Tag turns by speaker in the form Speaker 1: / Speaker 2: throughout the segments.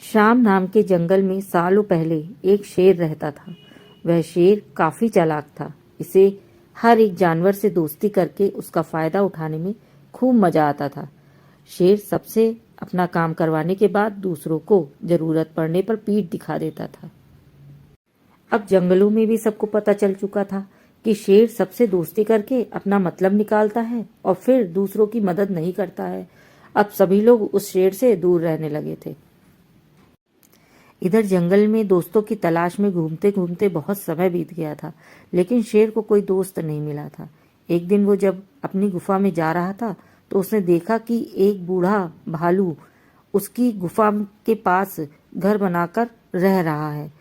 Speaker 1: श्याम नाम के जंगल में सालों पहले एक शेर रहता था। वह शेर काफी चालाक था। इसे हर एक जानवर से दोस्ती करके उसका फायदा उठाने में खूब मजा आता था। शेर सबसे अपना काम करवाने के बाद दूसरों को जरूरत पड़ने पर पीठ दिखा देता था। अब जंगलों में भी सबको पता चल चुका था कि शेर सबसे दोस्ती करके अपना मतलब निकालता है और फिर दूसरों की मदद नहीं करता है। अब सभी लोग उस शेर से दूर रहने लगे थे। इधर जंगल में दोस्तों की तलाश में घूमते घूमते बहुत समय बीत गया था, लेकिन शेर को कोई दोस्त नहीं मिला था। एक दिन वो जब अपनी गुफा में जा रहा था तो उसने देखा कि एक बूढ़ा भालू उसकी गुफा के पास घर बनाकर रह रहा है।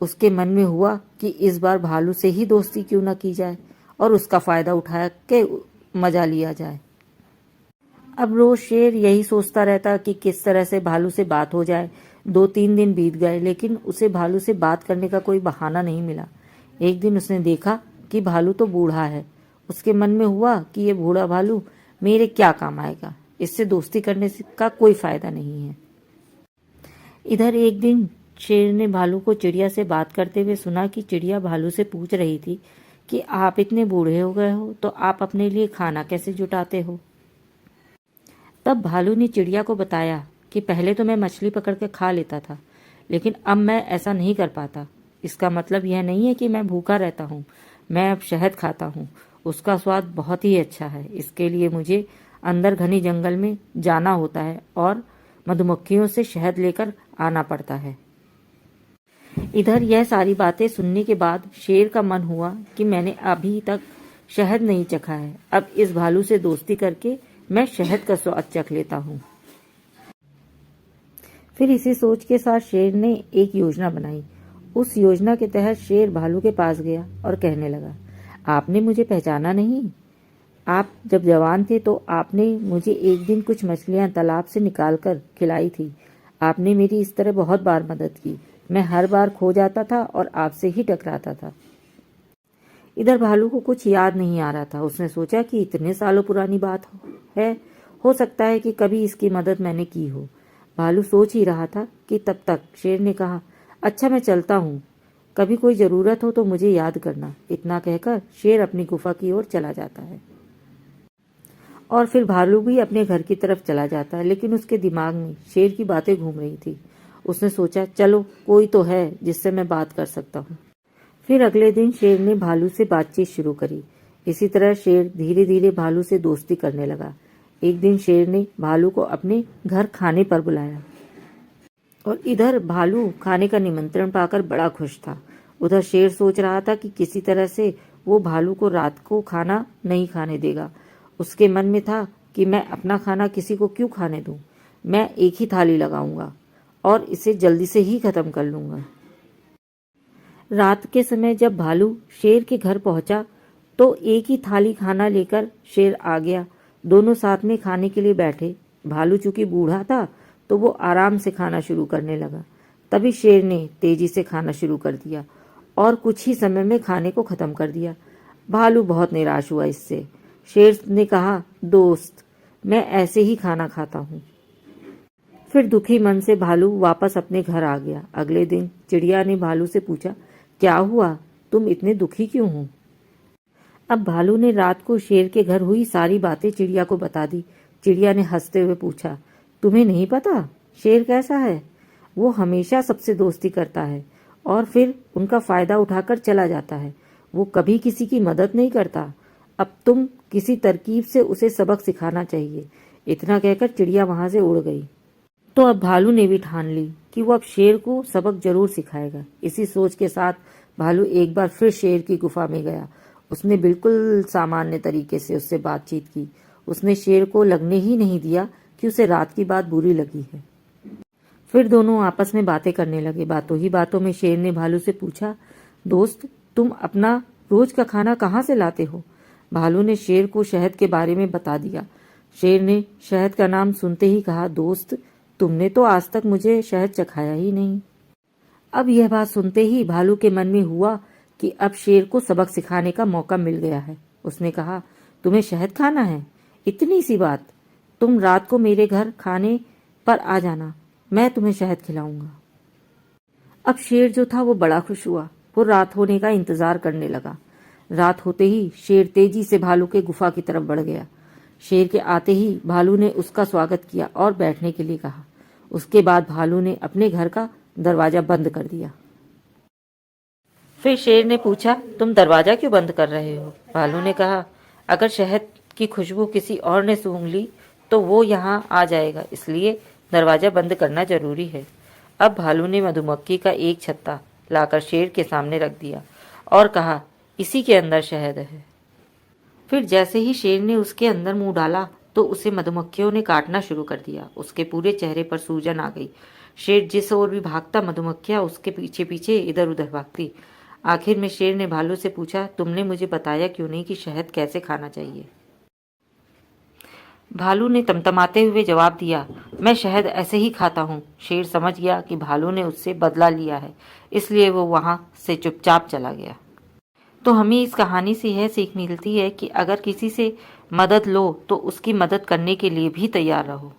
Speaker 1: उसके मन में हुआ कि इस बार भालू से ही दोस्ती क्यों न की जाए और उसका फायदा उठा के मजा लिया जाए। अब रोज शेर यही सोचता रहता कि किस तरह से भालू से बात हो जाए। 2-3 दिन बीत गए, लेकिन उसे भालू से बात करने का कोई बहाना नहीं मिला। एक दिन उसने देखा कि भालू तो बूढ़ा है। उसके मन में हुआ कि ये बूढ़ा भालू मेरे क्या काम आएगा, इससे दोस्ती करने का कोई फायदा नहीं है। इधर एक दिन शेर ने भालू को चिड़िया से बात करते हुए सुना कि चिड़िया भालू से पूछ रही थी कि आप इतने बूढ़े हो गए हो तो आप अपने लिए खाना कैसे जुटाते हो। तब भालू ने चिड़िया को बताया कि पहले तो मैं मछली पकड़ के खा लेता था, लेकिन अब मैं ऐसा नहीं कर पाता। इसका मतलब यह नहीं है कि मैं भूखा रहता हूँ। मैं अब शहद खाता हूँ। उसका स्वाद बहुत ही अच्छा है। इसके लिए मुझे अंदर घने जंगल में जाना होता है और मधुमक्खियों से शहद लेकर आना पड़ता है। इधर यह सारी बातें सुनने के बाद शेर का मन हुआ कि मैंने अभी तक शहद नहीं चखा है। अब इस भालू से दोस्ती करके मैं शहद का स्वाद चख लेता हूँ। फिर इसी सोच के साथ शेर ने एक योजना बनाई। उस योजना के तहत शेर भालू के पास गया और कहने लगा, आपने मुझे पहचाना नहीं? आप जब जवान थे तो आपने मुझे एक दिन कुछ मछलियां तालाब से निकालकर खिलाई थी। आपने मेरी इस तरह बहुत बार मदद की। मैं हर बार खो जाता था और आपसे ही टकराता था। इधर भालू को कुछ याद नहीं आ रहा था। उसने सोचा कि इतने सालों पुरानी बात है, हो सकता है कि कभी इसकी मदद मैंने की हो। भालू सोच ही रहा था कि तब तक शेर ने कहा, अच्छा मैं चलता हूँ, कभी कोई जरूरत हो तो मुझे याद करना। इतना कहकर शेर अपनी गुफा की ओर चला जाता है और फिर भालू भी अपने घर की तरफ चला जाता है, लेकिन उसके दिमाग में शेर की बातें घूम रही थी। उसने सोचा, चलो कोई तो है जिससे मैं बात कर सकता हूँ। फिर अगले दिन शेर ने भालू से बातचीत शुरू करी। इसी तरह शेर धीरे धीरे भालू से दोस्ती करने लगा। एक दिन शेर ने भालू को अपने घर खाने पर बुलाया और इधर भालू खाने का निमंत्रण पाकर बड़ा खुश था। उधर शेर सोच रहा था कि किसी तरह से वो भालू को रात को खाना नहीं खाने देगा। उसके मन में था कि मैं अपना खाना किसी को क्यों खाने दूं। मैं एक ही थाली लगाऊंगा और इसे जल्दी से ही खत्म कर लूंगा। रात के समय जब भालू शेर के घर पहुंचा तो एक ही थाली खाना लेकर शेर आ गया। दोनों साथ में खाने के लिए बैठे। भालू चूंकि बूढ़ा था तो वो आराम से खाना शुरू करने लगा। तभी शेर ने तेजी से खाना शुरू कर दिया और कुछ ही समय में खाने को खत्म कर दिया। भालू बहुत निराश हुआ इससे। शेर ने कहा, दोस्त, मैं ऐसे ही खाना खाता हूँ। फिर दुखी मन से भालू वापस अपने घर आ गया। अगले दिन चिड़िया ने भालू से पूछा, क्या हुआ, तुम इतने दुखी क्यों हो? अब भालू ने रात को शेर के घर हुई सारी बातें चिड़िया को बता दी। चिड़िया ने हंसते हुए पूछा, तुम्हें नहीं पता शेर कैसा है? वो हमेशा सबसे दोस्ती करता है और फिर उनका फायदा उठाकर चला जाता है। वो कभी किसी की मदद नहीं करता। अब तुम किसी तरकीब से उसे सबक सिखाना चाहिए। इतना कहकर चिड़िया वहां से उड़ गई। तो अब भालू ने भी ठान ली कि वो अब शेर को सबक जरूर सिखाएगा। इसी सोच के साथ भालू एक बार फिर शेर की गुफा में गया। उसने बिल्कुल सामान्य तरीके से उससे बातचीत की। उसने शेर को लगने ही नहीं दिया कि उसे रात की बात बुरी लगी है। फिर दोनों आपस में बातें करने लगे। बातों ही बातों में शेर ने भालू से पूछा, दोस्त, तुम अपना रोज का खाना कहाँ से लाते हो? भालू ने शेर को शहद के बारे में बता दिया। शेर ने शहद का नाम सुनते ही कहा, दोस्त, तुमने तो आज तक मुझे शहद चखाया ही नहीं। अब यह बात सुनते ही भालू के मन में हुआ कि अब शेर को सबक सिखाने का मौका मिल गया है। उसने कहा, तुम्हें शहद खाना है? इतनी सी बात। तुम रात को मेरे घर खाने पर आ जाना। मैं तुम्हें शहद खिलाऊंगा। अब शेर जो था वो बड़ा खुश हुआ। वो रात होने का इंतजार करने लगा। रात होते ही शेर तेजी से भालू के गुफा की तरफ बढ़ गया। शेर के आते ही भालू ने उसका स्वागत किया और बैठने के लिए कहा। उसके बाद भालू ने अपने घर का दरवाजा बंद कर दिया। फिर शेर ने पूछा, तुम दरवाजा क्यों बंद कर रहे हो? भालू ने कहा, अगर शहद की खुशबू किसी और ने सूंघ ली तो वो यहाँ आ जाएगा, इसलिए दरवाजा बंद करना जरूरी है। अब भालू ने मधुमक्खी का एक छत्ता लाकर शेर के सामने रख दिया और कहा, इसी के अंदर शहद है। फिर जैसे ही शेर ने उसके अंदर मुंह डाला तो उसे मधुमक्खियों ने काटना शुरू कर दिया। उसके पूरे चेहरे पर सूजन आ गई। शेर जिस ओर भी भागता मधुमक्खियां उसके पीछे पीछे इधर उधर भागती। आखिर में शेर ने भालू से पूछा, तुमने मुझे बताया क्यों नहीं कि शहद कैसे खाना चाहिए? भालू ने तमतमाते हुए जवाब दिया, मैं शहद ऐसे ही खाता हूँ। शेर समझ गया कि भालू ने उससे बदला लिया है, इसलिए वो वहां से चुपचाप चला गया। तो हमें इस कहानी से यह सीख मिलती है कि अगर किसी से मदद लो तो उसकी मदद करने के लिए भी तैयार रहो।